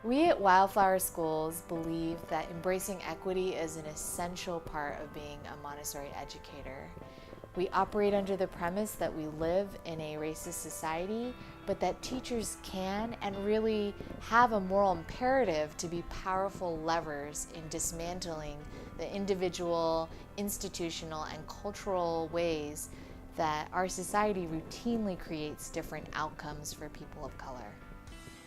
We at Wildflower Schools believe that embracing equity is an essential part of being a Montessori educator. We operate under the premise that we live in a racist society, but that teachers can and really have a moral imperative to be powerful levers in dismantling the individual, institutional, and cultural ways that our society routinely creates different outcomes for people of color.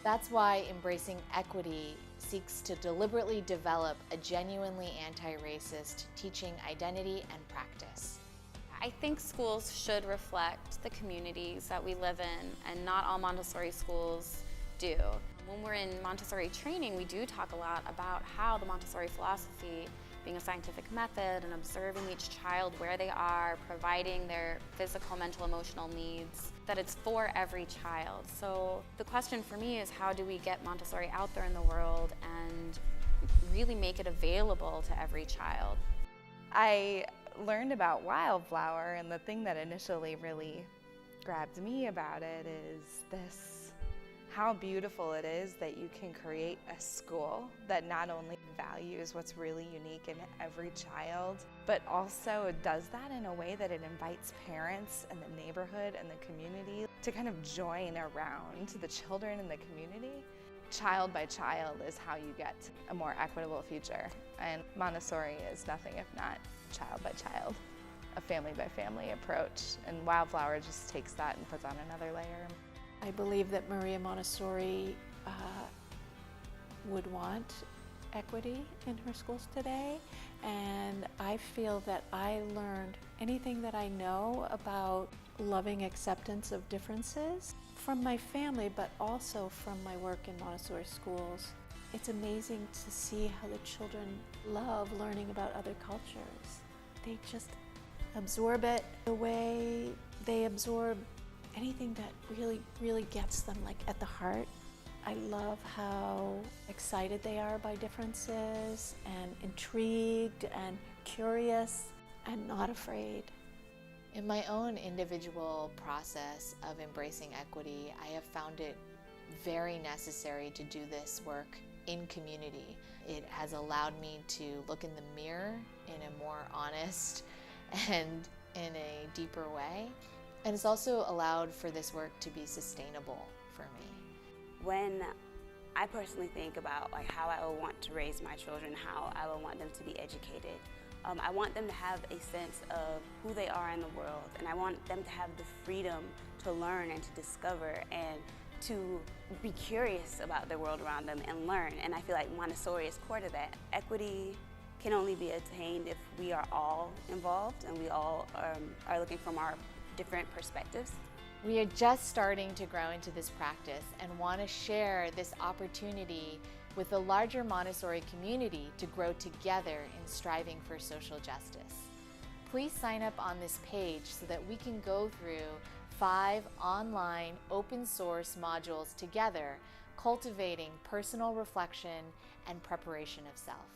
That's why Embracing Equity seeks to deliberately develop a genuinely anti-racist teaching identity and practice. I think schools should reflect the communities that we live in, and not all Montessori schools do. When we're in Montessori training, we do talk a lot about how the Montessori philosophy, being a scientific method and observing each child where they are, providing their physical, mental, emotional needs, that it's for every child. So the question for me is, how do we get Montessori out there in the world and really make it available to every child? I learned about Wildflower, and the thing that initially really grabbed me about it is how beautiful it is that you can create a school that not only values what's really unique in every child, but also does that in a way that it invites parents and the neighborhood and the community to kind of join around the children in the community. Child by child is how you get a more equitable future, and Montessori is nothing if not child by child, a family by family approach, and Wildflower just takes that and puts on another layer. I believe that Maria Montessori would want equity in her schools today, and I feel that I learned anything that I know about loving acceptance of differences from my family, but also from my work in Montessori schools. It's amazing to see how the children love learning about other cultures. They just absorb it the way they absorb anything that really gets them, like at the heart. I love how excited they are by differences and intrigued and curious and not afraid. In my own individual process of embracing equity, I have found it very necessary to do this work in community. It has allowed me to look in the mirror in a more honest and in a deeper way. And it's also allowed for this work to be sustainable for me. When I personally think about how I would want to raise my children, how I would want them to be educated, I want them to have a sense of who they are in the world, and I want them to have the freedom to learn and to discover and to be curious about the world around them and learn. And I feel like Montessori is core to that. Equity can only be attained if we are all involved and we all are looking from our different perspectives. We are just starting to grow into this practice and want to share this opportunity with the larger Montessori community to grow together in striving for social justice. Please sign up on this page so that we can go through 5 online open source modules together, cultivating personal reflection and preparation of self.